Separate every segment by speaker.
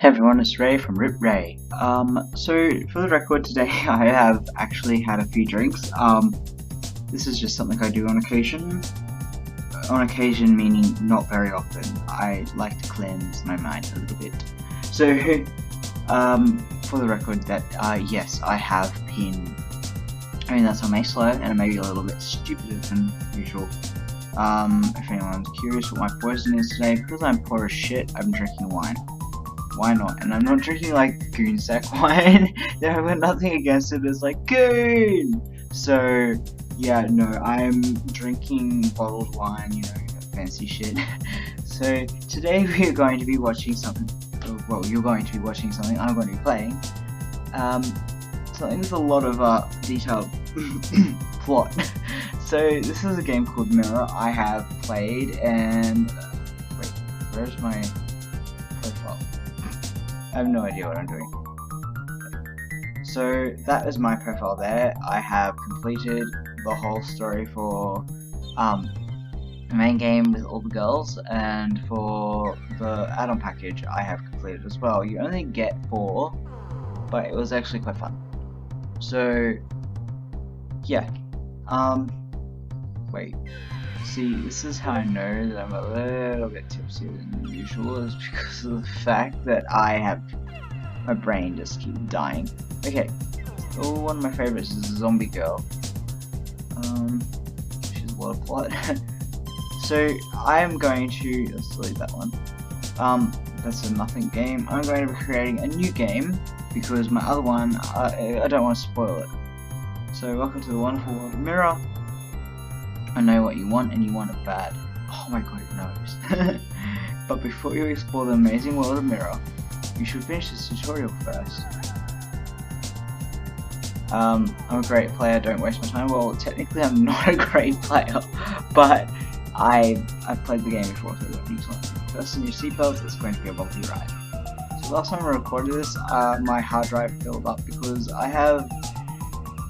Speaker 1: Hey everyone, it's Ray from Rip Ray. So for the record today, I have actually had a few drinks. This is just something I do on occasion. On occasion meaning not very often. I like to cleanse my mind a little bit. So, for the record that, yes, I have been, that's on my slow and maybe a little bit stupider than usual. If anyone's curious what my poison is today, because I'm poor as shit, I'm drinking wine. Why not? And I'm not drinking like goonsack wine. I've got nothing against it. It's like goon. So yeah, no, I'm drinking bottled wine. Fancy shit. So today we are going to be watching something. Well, you're going to be watching something. I'm going to be playing. Something with a lot of detailed plot. So this is a game called Mirror. I have played and wait, where's my profile? I have no idea what I'm doing. So that is my profile there. I have completed the whole story for the main game with all the girls, and for the add-on package I have completed as well. You only get 4, but it was actually quite fun. So yeah, wait. See, this is how I know that I'm a little bit tipsier than usual, is because of the fact that my brain just keeps dying. Okay, so one of my favorites is Zombie Girl. She's a lot of plot. So I'm going to, let's delete that one. That's a nothing game. I'm going to be creating a new game, because my other one, I don't want to spoil it. So welcome to the wonderful world of Mirror. I know what you want, and you want it bad. Oh my god, it knows. But before you explore the amazing world of Mirror, you should finish this tutorial first. I'm a great player, don't waste my time. Well, technically I'm not a great player, but I've played the game before, so I don't need to. Fasten your seatbelts, it's going to be a bumpy ride. So last time I recorded this, my hard drive filled up because I have,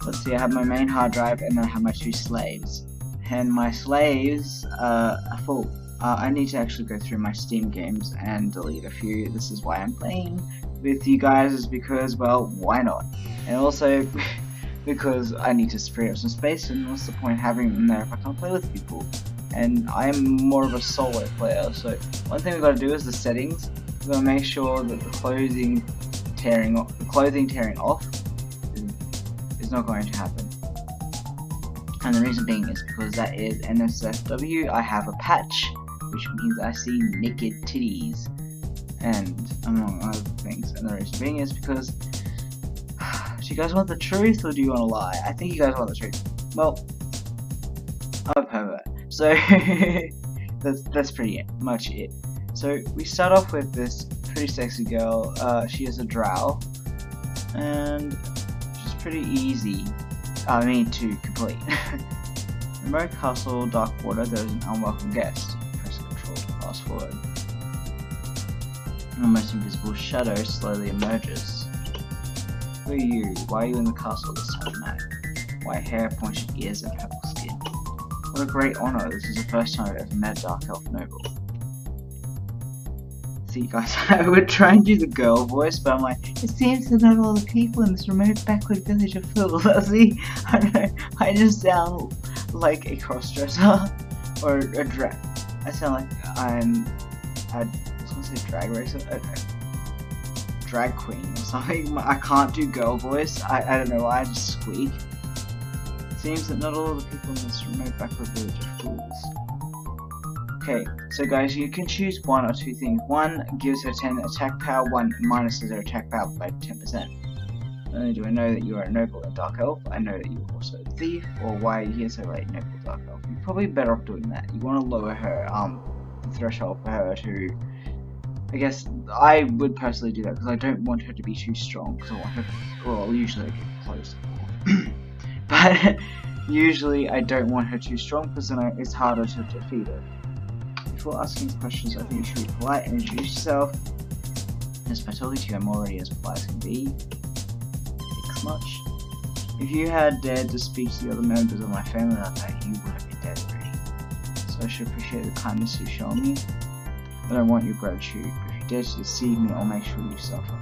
Speaker 1: let's see, I have my main hard drive and then I have my 2 slaves. And my slaves are full. I need to actually go through my Steam games and delete a few. This is why I'm playing with you guys, is because, well, why not? And also because I need to free up some space, and what's the point of having them there if I can't play with people? And I'm more of a solo player, so one thing we've got to do is the settings. We've got to make sure that the clothing tearing off is not going to happen. And the reason being is because that is NSFW. I have a patch, which means I see naked titties, and among other things. And the reason being is because, do you guys want the truth or do you want to lie? I think you guys want the truth. Well, I'm a pervert. So that's pretty much it. So we start off with this pretty sexy girl. She has a drow, and she's pretty easy. To complete. Remote castle, dark water, there is an unwelcome guest. Press control to fast forward. An almost invisible shadow slowly emerges. Who are you? Why are you in the castle this time of night? White hair, pointed ears, and purple skin. What a great honor. This is the first time I've ever met a dark elf noble. See guys, I would try and do the girl voice, but I'm like, it seems that not all the people in this remote backward village are fools. See, I don't know, I just sound like a cross-dresser, or a drag. I sound like I was gonna say drag racer, drag queen or something. I can't do girl voice, I don't know why, I just squeak. It seems that not all the people in this remote backward village are fools. Okay, so guys, you can choose 1 or 2 things. 1 gives her 10 attack power, 1 minuses her attack power by 10%. Not only do I know that you are a noble and dark elf, I know that you are also a thief, or why are you here so late, noble dark elf. You're probably better off doing that. You want to lower her threshold for her to, I guess, I would personally do that because I don't want her to be too strong, because I want her, well, usually I get close. But usually I don't want her too strong because then it's harder to defeat her. Before asking questions, I think you should be polite and introduce yourself. As I told you, I'm already as polite as can be. Thanks much. If you had dared to speak to the other members of my family that day, you would have been dead already. So I should appreciate the kindness you've shown me. I don't want your gratitude. If you dare to deceive me, I'll make sure you suffer.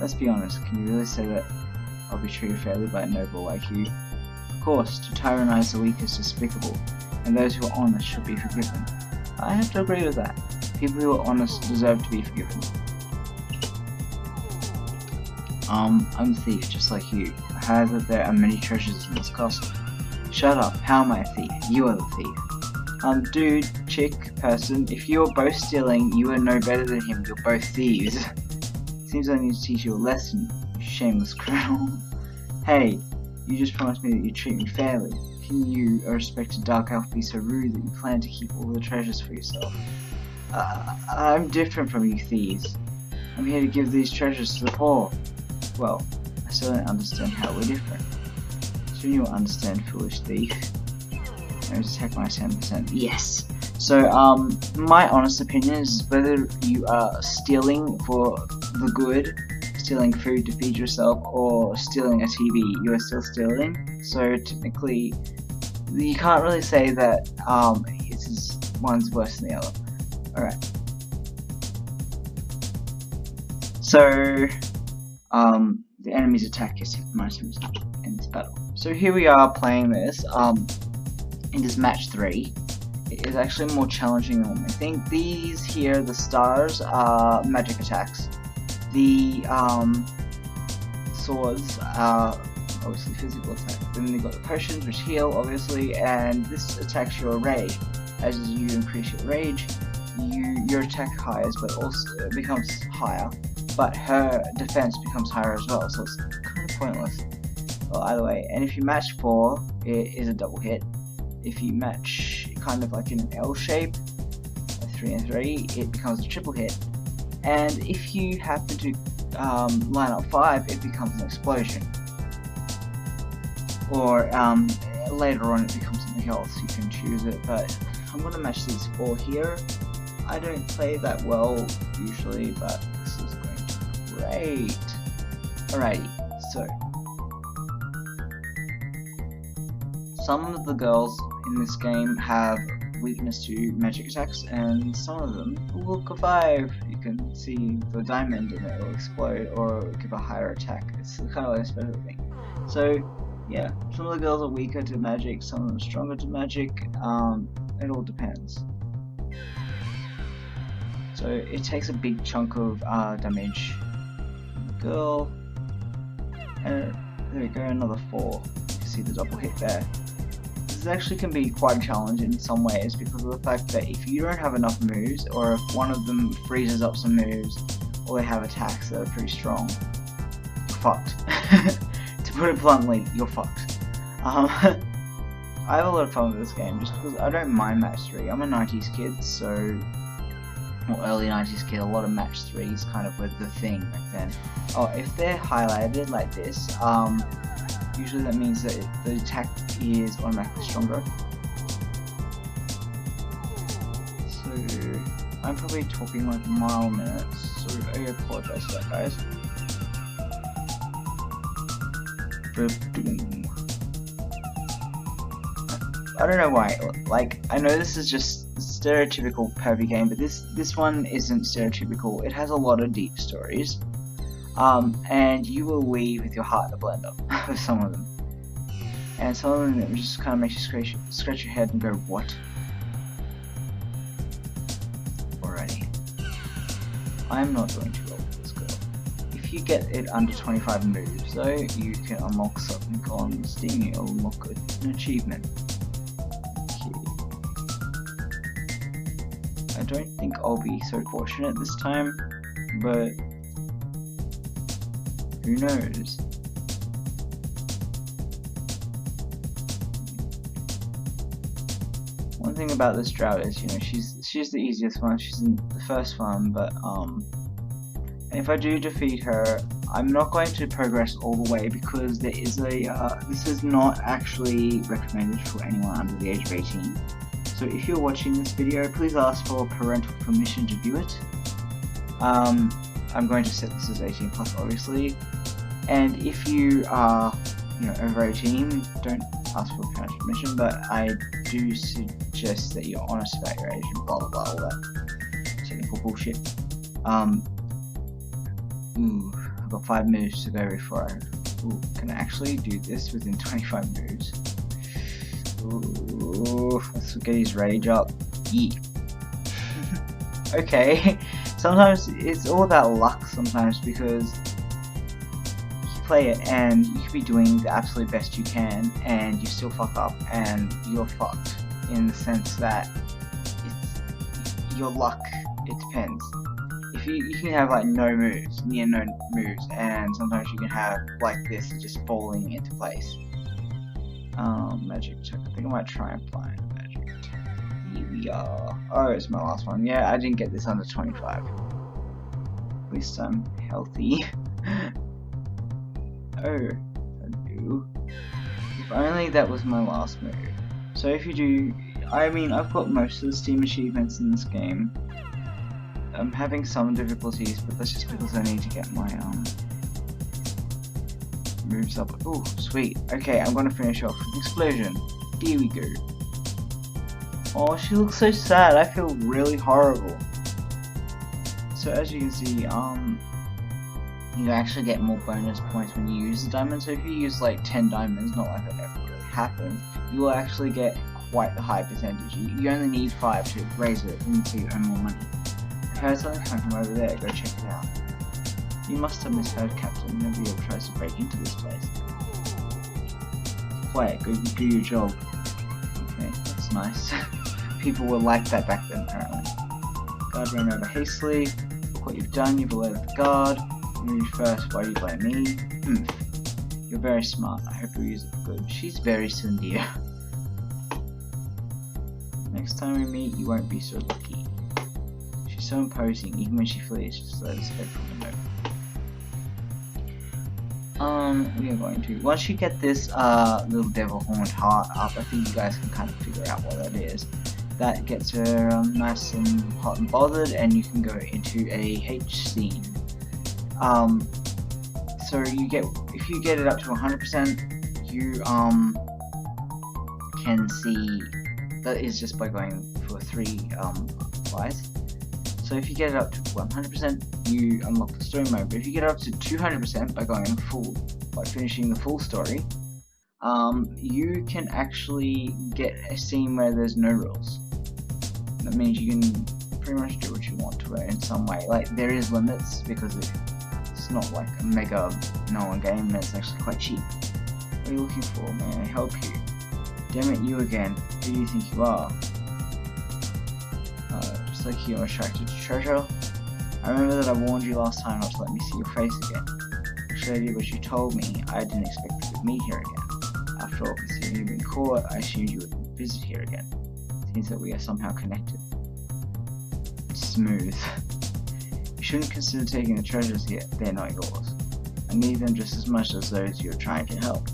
Speaker 1: Let's be honest, can you really say that I'll be treated fairly by a noble like you? Of course, to tyrannize the weak is despicable, and those who are honest should be forgiven. I have to agree with that. People who are honest deserve to be forgiven. I'm a thief, just like you. I heard that there are many treasures in this castle. Shut up, how am I a thief? You are the thief. Dude, chick, person, if you're both stealing, you are no better than him, you're both thieves. Seems I need to teach you a lesson, you shameless criminal. Hey, you just promised me that you'd treat me fairly. Can you, a respected dark elf, be so rude that you plan to keep all the treasures for yourself? I'm different from you thieves. I'm here to give these treasures to the poor. Well, I still don't understand how we're different. Soon you'll understand, foolish thief. I'm to attack my 10%. Yes! So, my honest opinion is whether you are stealing for the good, stealing food to feed yourself, or stealing a TV, you are still stealing. So, technically, you can't really say that, one's worse than the other. Alright. So, the enemy's attack is -10% in this battle. So here we are playing this, in this match 3. It is actually more challenging than I think. These here, the stars, are magic attacks. The, swords are obviously physical attacks. Then you've got the potions, which heal, obviously, and this attacks your rage. As you increase your rage, your attack higher, but also it becomes higher, but her defense becomes higher as well, so it's kind of pointless. Well, either way, and if you match 4, it is a double hit. If you match kind of like in an L shape, 3 and 3, it becomes a triple hit. And if you happen to line up 5, it becomes an explosion. Or later on, it becomes something else. You can choose it, but I'm gonna match these 4 here. I don't play that well usually, but this is going to be great. Alrighty, so some of the girls in this game have weakness to magic attacks, and some of them will survive. You can see the diamond and it will explode or give a higher attack. It's kind of like a special thing. So yeah, some of the girls are weaker to magic, some of them are stronger to magic. It all depends. So it takes a big chunk of damage. Girl, and there we go, another 4. You can see the double hit there. This actually can be quite challenging in some ways because of the fact that if you don't have enough moves, or if one of them freezes up some moves, or they have attacks that are pretty strong, you're fucked. To put it bluntly, you're fucked. I have a lot of fun with this game just because I don't mind match 3. I'm a 90s kid, so, or early 90s kid, a lot of match 3s kind of were the thing back then. Oh, if they're highlighted like this, usually that means that the attack is automatically stronger. So, I'm probably talking like mile minutes, so I apologize for that, guys. I don't know why, like, I know this is just stereotypical pervy game, but this one isn't stereotypical. It has a lot of deep stories. And you will weave with your heart in a blender with some of them. And some of them just kind of makes you scratch your head and go, what? Alrighty. I'm not going to roll with this girl. If you get it under 25 moves though, you can unlock something on Steam. You'll unlock an achievement. Okay. I don't think I'll be so fortunate this time, but who knows? One thing about this drought is, you know, she's the easiest one. She's in the first one, but if I do defeat her, I'm not going to progress all the way because there is a this is not actually recommended for anyone under the age of 18. So if you're watching this video, please ask for parental permission to view it. I'm going to set this as 18 plus, obviously. And if you are, you know, over 18, don't ask for parental permission, but I do suggest that you're honest about your age and blah blah blah, all that technical bullshit. Ooh, I've got 5 moves to go before I... Ooh, can I actually do this within 25 moves? Ooh, let's get his rage up. Yeah. Okay, sometimes it's all about luck sometimes, because you play it and you could be doing the absolute best you can and you still fuck up and you're fucked, in the sense that it's your luck, it depends. If you can have like no moves, near no moves, and sometimes you can have like this just falling into place. Magic check. I think I might try and find magic check. Here we are. Oh, it's my last one. Yeah, I didn't get this under 25. At least I'm healthy. Oh, I do. If only that was my last move. So if you do, I mean, I've got most of the Steam achievements in this game. I'm having some difficulties, but that's just because I need to get my moves up. Oh, sweet. Okay, I'm gonna finish off with explosion. Here we go. Oh, she looks so sad. I feel really horrible. So as you can see, you actually get more bonus points when you use the diamond. So if you use like 10 diamonds, not like that ever really happens, you will actually get quite a high percentage. You only need 5 to raise it until you earn more money. I heard something coming from over there. Go check it out. You must have misheard, Captain. Nobody ever tries to break into this place. Quiet, go do your job. Okay, that's nice. People were like that back then, apparently. Guard ran over hastily. Look what you've done, you've alerted the guard. You moved first, why do you blame me? You're very smart, I hope you'll use it for good. She's very sincere. Next time we meet, you won't be so lucky. She's so imposing, even when she flees, just let us head from the window. We are going to, once you get this little devil horned heart up, I think you guys can kind of figure out what that is. That gets her nice and hot and bothered, and you can go into a H scene. So you get, if you get it up to 100%, you can see, that is just by going for 3 flies. So if you get it up to 100%, you unlock the story mode. But if you get it up to 200% by going full, by finishing the full story, you can actually get a scene where there's no rules. That means you can pretty much do what you want to it in some way. Like, there is limits, because it's not like a mega no-one game, and it's actually quite cheap. What are you looking for? May I help you? Damn it, you again. Who do you think you are? Just like you're attracted to treasure. I remember that I warned you last time not to let me see your face again. Actually I did what you told me. I didn't expect you would meet here again. After all, considering you've been caught, I assumed you would visit here again. Seems that we are somehow connected. Smooth. You shouldn't consider taking the treasures yet. They're not yours. I need them just as much as those you're trying to help.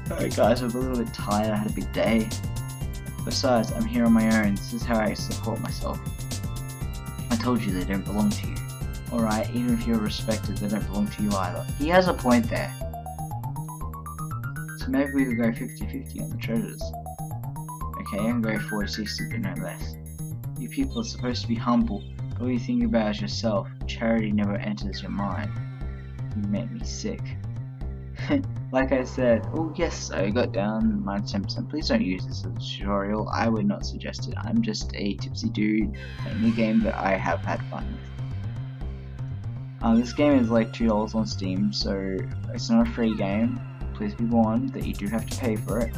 Speaker 1: Alright guys, I'm a little bit tired. I had a big day. Besides, I'm here on my own. This is how I support myself. I told you they don't belong to you. Alright, even if you're respected, they don't belong to you either. He has a point there. So maybe we could go 50-50 on the treasures. Okay, I can go 40-60, but no less. You people are supposed to be humble, but all you think about is yourself. Charity never enters your mind. You make me sick. Like I said, oh yes, I got down -10%. Please don't use this as a tutorial. I would not suggest it. I'm just a tipsy dude playing a game that I have had fun with. This game is like $2 on Steam, so it's not a free game. Please be warned that you do have to pay for it.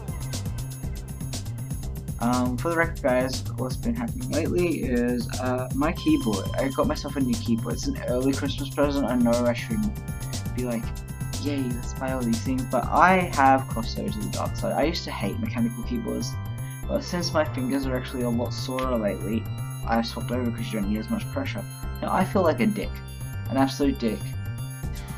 Speaker 1: For the record guys, what's been happening lately is my keyboard. I got myself a new keyboard. It's an early Christmas present. I know I shouldn't be like, yay, let's buy all these things, but I have crossed over to the dark side. I used to hate mechanical keyboards, but since my fingers are actually a lot sorer lately, I've swapped over because you don't need as much pressure. Now I feel like a dick, an absolute dick,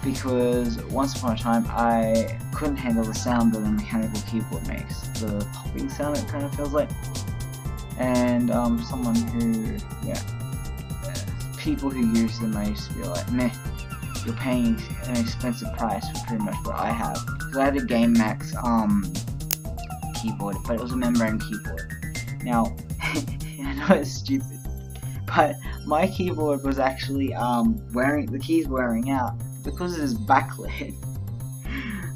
Speaker 1: because once upon a time I couldn't handle the sound that a mechanical keyboard makes, the popping sound it kind of feels like, and someone who, people who use them, I used to be like, meh. You're paying an expensive price for pretty much what I have. Because I had a Game Max keyboard, but it was a membrane keyboard. Now, I know it's stupid, but my keyboard was actually the keys wearing out because it is backlit.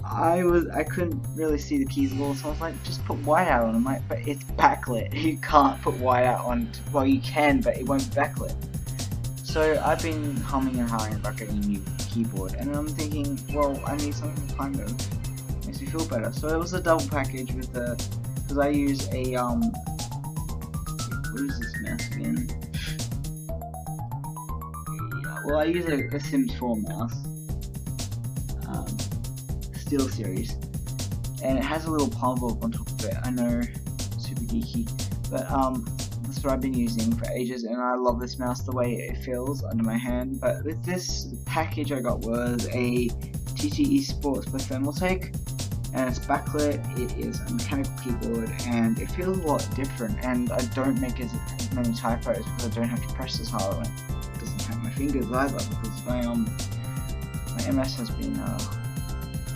Speaker 1: I couldn't really see the keys at all, so I was like, just put whiteout on them, but it's backlit. You can't put whiteout on. Well, you can, but it won't be backlit. So I've been humming and hawing about getting a new keyboard, and I'm thinking, well, I need something that kind of makes me feel better. So it was a double package with the, because I use a what is this mouse again? Well, I use a Sims 4 mouse, Steel Series, and it has a little palm bulb on top of it. I know, super geeky, but that's what I've been using for ages, and I love this mouse, the way it feels under my hand. But with this package I got was a TTE Sports by Thermaltake, and it's backlit, it is a mechanical keyboard, and it feels a lot different, and I don't make as many typos because I don't have to press as hard on it. It doesn't hurt my fingers either, because my MS has been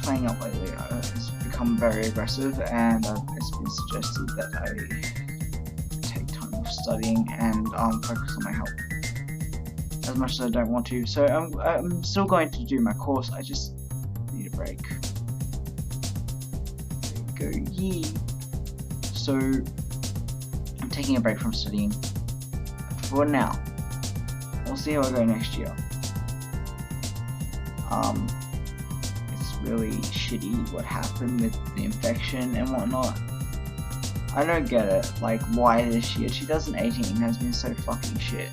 Speaker 1: playing up lately. It's become very aggressive, and it's been suggested that I take time off studying and focus on my health, as much as I don't want to. So I'm still going to do my course, I just need a break. There we go, yee. So I'm taking a break from studying for now. We'll see how I go next year. It's really shitty what happened with the infection and whatnot. I don't get it, like, why this year? 2018 has been so fucking shit.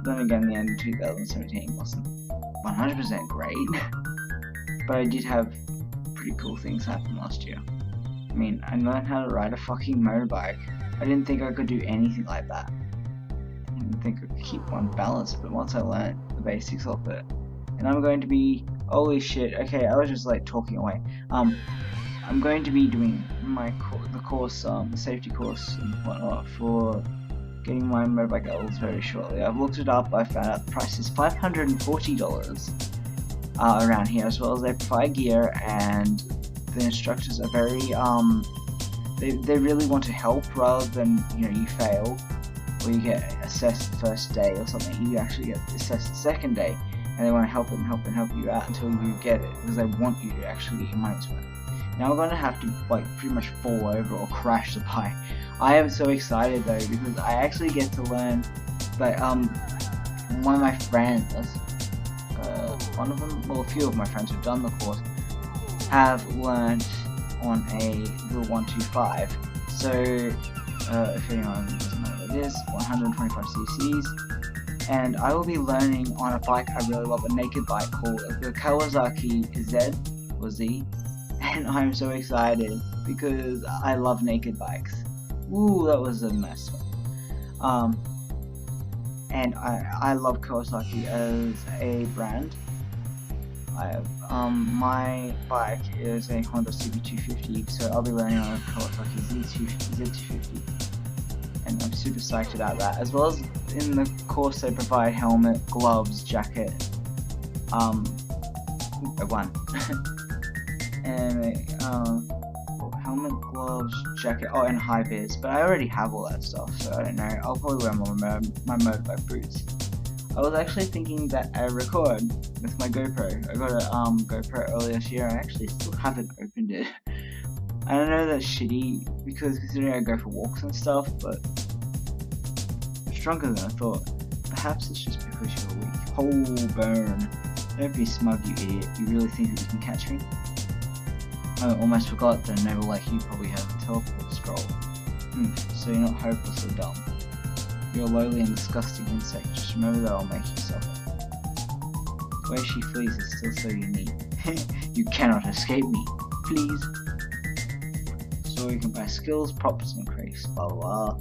Speaker 1: Then again, the end of 2017 wasn't 100% great, but I did have pretty cool things happen last year. I mean, I learned how to ride a fucking motorbike. I didn't think I could do anything like that. I didn't think I could keep one balanced, but once I learned the basics of it, and I'm going to be, holy shit, okay, I was just like talking away. I'm going to be doing the course, the safety course and whatnot for getting my motorbike L's very shortly. I've looked it up, I found out the price is $540 around here, as well as they provide gear, and the instructors are very, they really want to help rather than, you know, you fail, or you get assessed the first day or something. You actually get assessed the second day, and they want to help you out until you get it, because they want you to actually get your money's worth. Now we're going to have to, like, pretty much fall over or crash the bike. I am so excited though, because I actually get to learn, but one of my friends, one of them, well, a few of my friends who've done the course have learned on a little 125. So if anyone doesn't know what it is, 125 cc's. And I will be learning on a bike I really love, a naked bike called the Kawasaki Z or Z, and I'm so excited because I love naked bikes. Ooh, that was a nice one. And I love Kawasaki as a brand. I have my bike is a Honda CB250, so I'll be learning on a Kawasaki Z250. And I'm super psyched about that. As well as in the course they provide helmet, gloves, jacket, one. And helmet, gloves, jacket, oh, and high vis. But I already have all that stuff, so I don't know. I'll probably wear my motorbike boots. I was actually thinking that I record with my GoPro. I got a GoPro earlier this year. I actually still haven't opened it. I don't know, that's shitty, because considering I go for walks and stuff, but it's stronger than I thought. Perhaps it's just because you're weak. Oh, burn. Don't be smug, you idiot. You really think that you can catch me? I almost forgot that a noble like you probably have a teleport scroll. So you're not hopelessly dumb. You're a lowly and disgusting insect. Just remember that I'll make you suffer. The way she flees is still so unique. You cannot escape me. Please. So you can buy skills, props, and increase. Blah blah blah.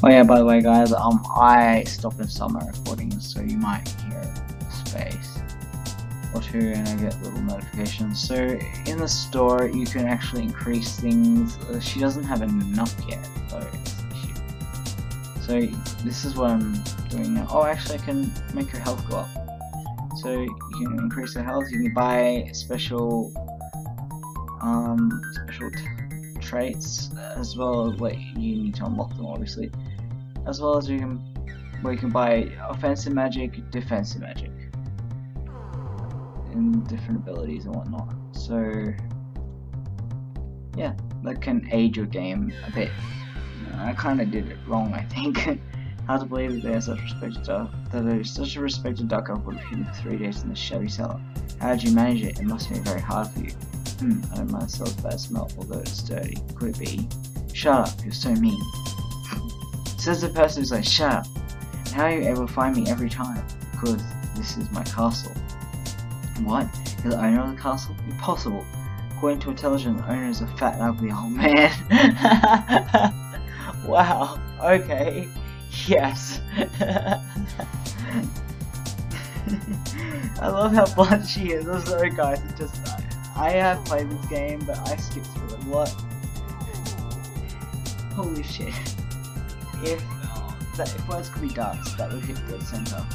Speaker 1: Oh yeah, by the way guys, I stopped in summer recording, so you might hear space or two and I get little notifications. So in the store you can actually increase things. She doesn't have enough yet, so it's an issue. So this is what I'm doing now. Oh, actually I can make her health go up. So you can increase her health, you can buy special special traits, as well as you need to unlock them obviously, as well as you can buy offensive magic, defensive magic, and different abilities and whatnot. So yeah, that can aid your game a bit. I kind of did it wrong, I think. Hard to believe that there's such a respected duck elf would have hidden for 3 days in the shabby cellar. How did you manage it? It must have been very hard for you. I don't mind the cellar's bad smell, although it's dirty. Could it be? Shut up, you're so mean. Says the person who's like, shut up. And how are you able to find me every time? Because this is my castle. What? You're the owner of the castle? Impossible. According to intelligence, the owner is a fat and ugly old man. Wow, okay. Yes. I love how blunt she is. I'm sorry guys, it's just I have played this game but I skipped through it. What? Holy shit. If words could be darts, that would hit dead center.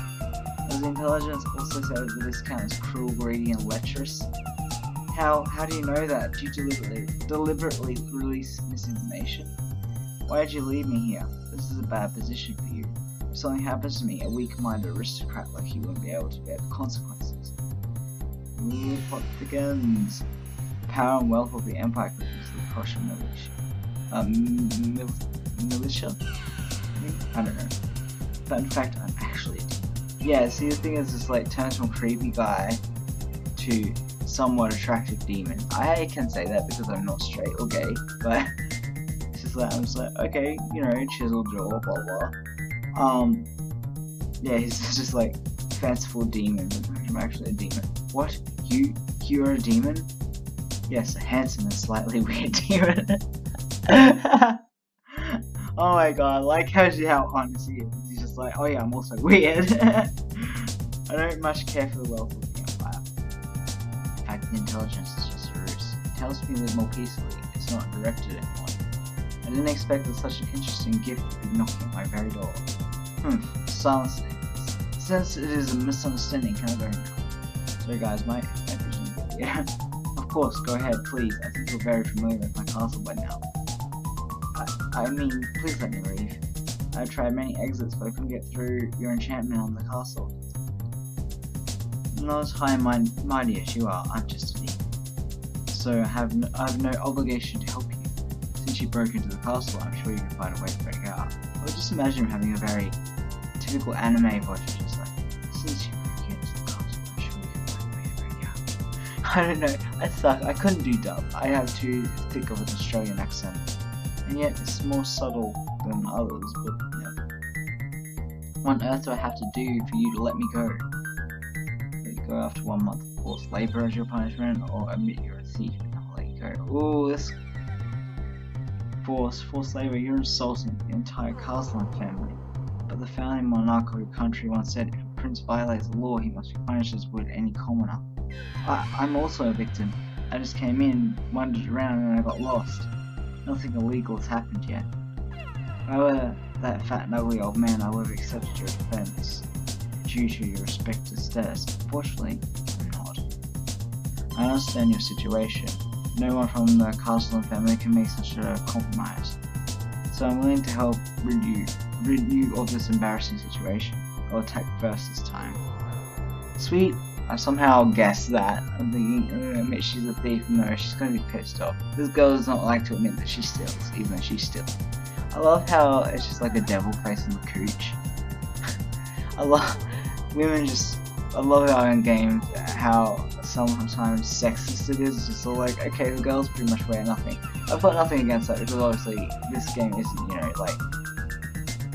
Speaker 1: As intelligence also says that this count is cruel, greedy and lecherous. How do you know that? Do you deliberately release misinformation? Why did you leave me here? This is a bad position for you. If something happens to me, a weak-minded aristocrat like you wouldn't be able to bear the consequences. Ooh, what begins? The power and wealth of the empire could use the Prussian militia. Militia? I don't know. But in fact, I'm actually a demon. Yeah, see the thing is, it's like turns from creepy guy to somewhat attractive demon. I can say that because I'm not straight or gay, but it's just like, I'm just like, okay, you know, chisel jaw, blah blah. Yeah, he's just like fanciful demon. I'm actually a demon. What? You're a demon? Yes, a handsome and slightly weird demon. Oh my god, like how honest he is. He's just like, oh yeah, I'm also weird. I don't much care for the wealth of the empire. In fact, the intelligence is just a ruse. It tells me to live more peacefully. It's not directed at anyone. I didn't expect that such an interesting gift would be knocking at my very door. Silence it. Since it is a misunderstanding, can I go now? Sorry guys, my vision. Yeah. Of course, go ahead, please. I think you're very familiar with my castle by now. I mean, please let me leave. I've tried many exits, but I couldn't get through your enchantment on the castle. Not as high and mighty as you are, I'm just a demon. So I have no obligation to help you. Since you broke into the castle, I'm sure you can find a way to break out. I would just imagine him having a very typical anime voice, just like, since you broke into the castle, I'm sure you can find a way to break out. I don't know, I suck, I couldn't do dub. I have too thick of an Australian accent. And yet it's more subtle than others, but yeah. What on earth do I have to do for you to let me go? Let you go after 1 month of forced labour as your punishment, or admit you're a thief and I'll let you go. Ooh, this forced labour, you're insulting the entire castle and family. But the founding monarch of your country once said, if a prince violates the law, he must be punished as would any commoner. I'm also a victim. I just came in, wandered around and I got lost. Nothing illegal has happened yet. If I were that fat and ugly old man, I would have accepted your defense due to your respected status. Unfortunately, I'm not. I understand your situation. No one from the castle and family can make such a compromise. So I'm willing to help rid you of this embarrassing situation. I'll attack first this time. Sweet. I somehow guessed that. I'm thinking, admit she's a thief. No, she's gonna be pissed off. This girl does not like to admit that she steals, even though she's stealing. I love how it's just like a devil face in the cooch. I love how in games, how sometimes sexist it is. It's just all like, okay, the girls pretty much wear nothing. I've got nothing against that because obviously this game isn't, you know, like,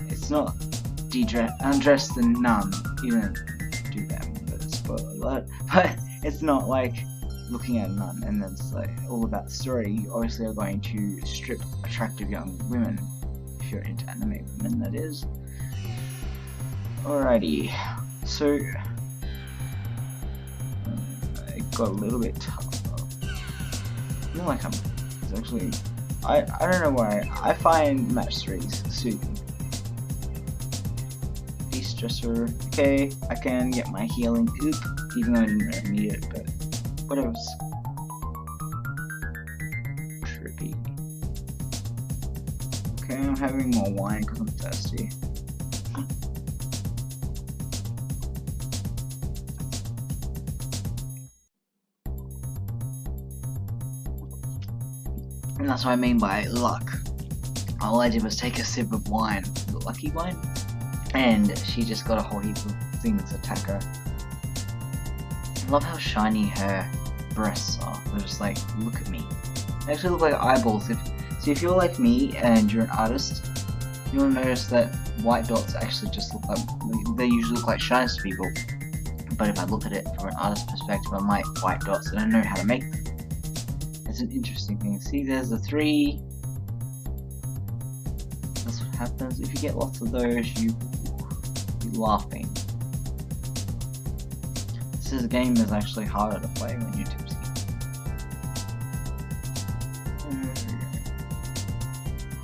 Speaker 1: it's not undressed and nun, even do that. But it's not like looking at a nun and then it's like all about the story. You obviously are going to strip attractive young women, if you're into anime women, that is. Alrighty, so it got a little bit tough. I feel like it's actually, I don't know why, I find match 3s soothing. Stressor. Okay, I can get my healing. Oop, even though I didn't really need it, but whatever. Okay, I'm having more wine because I'm thirsty. And that's what I mean by luck. All I did was take a sip of wine, the lucky wine, and she just got a whole heap of things attack her. I love how shiny her breasts are. They're just like, look at me. They actually look like eyeballs. If you're like me and you're an artist, you'll notice that white dots actually just look like, they usually look like shines to people. But if I look at it from an artist's perspective, I'm like, white dots, and I know how to make them. It's an interesting thing. See, there's the 3. That's what happens. If you get lots of those, you'll be laughing. This game is actually harder to play when you're tipsy.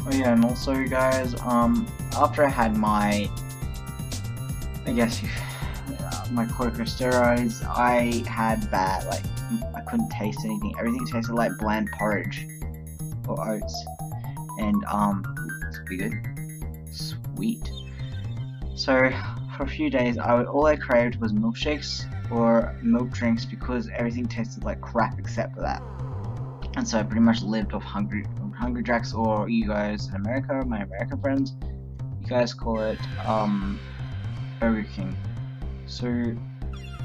Speaker 1: Oh yeah, and also guys, after I had my, my corticosteroids, I had bad, like, I couldn't taste anything. Everything tasted like bland porridge or oats, and it's pretty good, sweet. So for a few days, all I craved was milkshakes or milk drinks because everything tasted like crap except for that. And so I pretty much lived off Hungry Jacks, or you guys in America, my American friends, you guys call it Burger King. So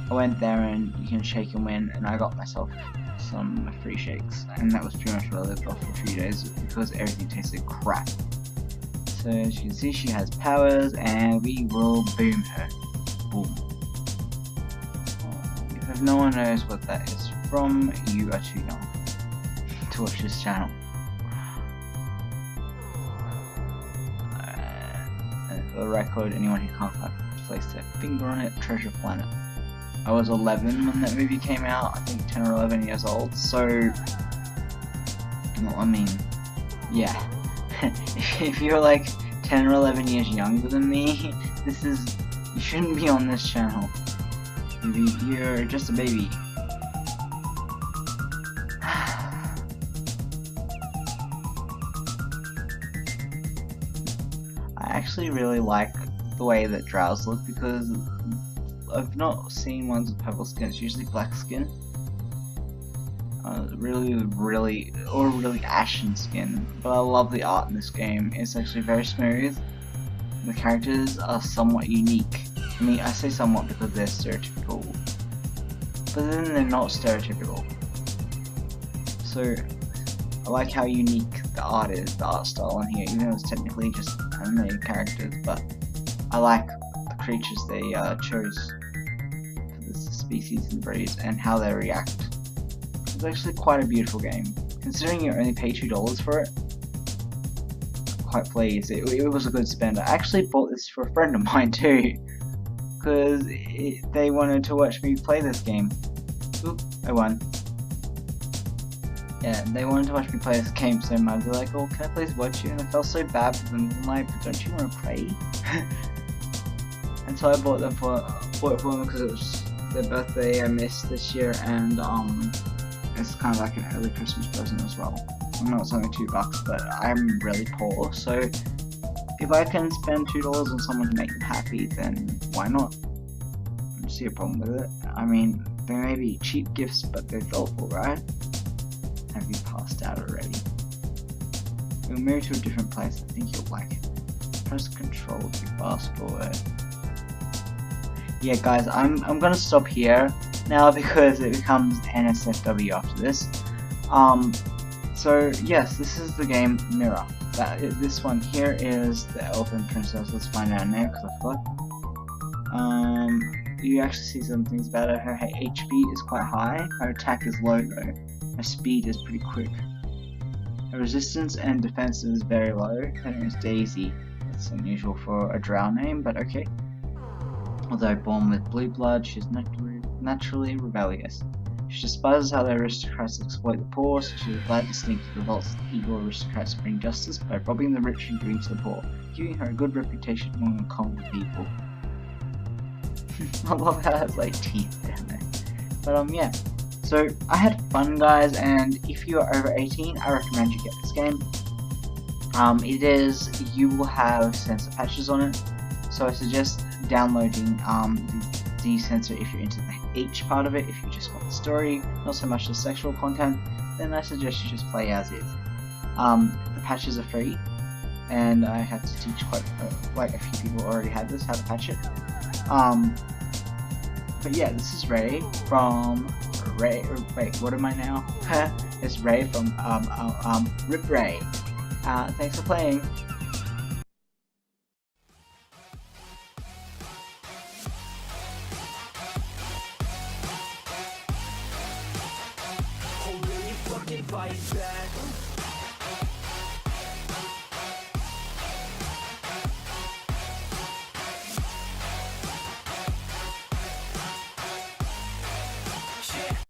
Speaker 1: I went there and you can shake and win, and I got myself some free shakes, and that was pretty much what I lived off for 3 days because everything tasted crap. So as you can see, she has powers, and we will boom her. Boom. If no one knows what that is from, you are too young to watch this channel. And for the record, anyone who can't place their finger on it, Treasure Planet. I was 11 when that movie came out, I think 10 or 11 years old, so, well, I mean, yeah, if you're like 10 or 11 years younger than me, you shouldn't be on this channel. You're just a baby. I actually really like the way that drows look because I've not seen ones with purple skin. It's usually black skin. Really ashen skin. But I love the art in this game. It's actually very smooth. The characters are somewhat unique. I mean, I say somewhat because they're stereotypical, but then they're not stereotypical. So I like how unique the art is, the art style in here, even though it's technically just animated characters, but I like the creatures they chose for this species and breeds and how they react. It's actually quite a beautiful game. Considering you only pay $2 for it, I'm quite pleased. It was a good spend. I actually bought this for a friend of mine too, because they wanted to watch me play this game. Oop, I won. Yeah, they wanted to watch me play this game so much. They're like, oh, can I please watch you? And I felt so bad for them. I'm like, but don't you want to play? And so I bought it for them because it was their birthday I missed this year, and it's kind of like an early Christmas present as well. I know it's only $2, but I'm really poor, so if I can spend $2 on someone to make them happy, then why not? I don't see a problem with it. I mean, they may be cheap gifts, but they're thoughtful, right? Have you passed out already? We'll move to a different place. I think you'll like it. Press Control to fast forward. Yeah, guys, I'm gonna stop here now because it becomes NSFW after this. So yes, this is the game Mirror. This one here is the Elven Princess. Let's find out now because I forgot. You actually see some things about her. Her HP is quite high. Her attack is low though. Her speed is pretty quick. Her resistance and defense is very low. Her name is Daisy. That's unusual for a drow name, but okay. Although born with blue blood, she's naturally rebellious. She despises how the aristocrats exploit the poor, so she is glad to sneak to the vaults of the evil aristocrats to bring justice by robbing the rich and giving to the poor, giving her a good reputation among common people. I love how it has like teeth down there. But yeah. So I had fun, guys, and if you are over 18, I recommend you get this game. You will have censor patches on it, so I suggest downloading the censor if you're into the H part of it. If you just want the story, not so much the sexual content, then I suggest you just play as is. The patches are free, and I had to teach like a few people already had this, how to patch it. But yeah, this is Ray from wait, what am I now? It's Ray from Rip Ray. Thanks for playing.
Speaker 2: Fight back.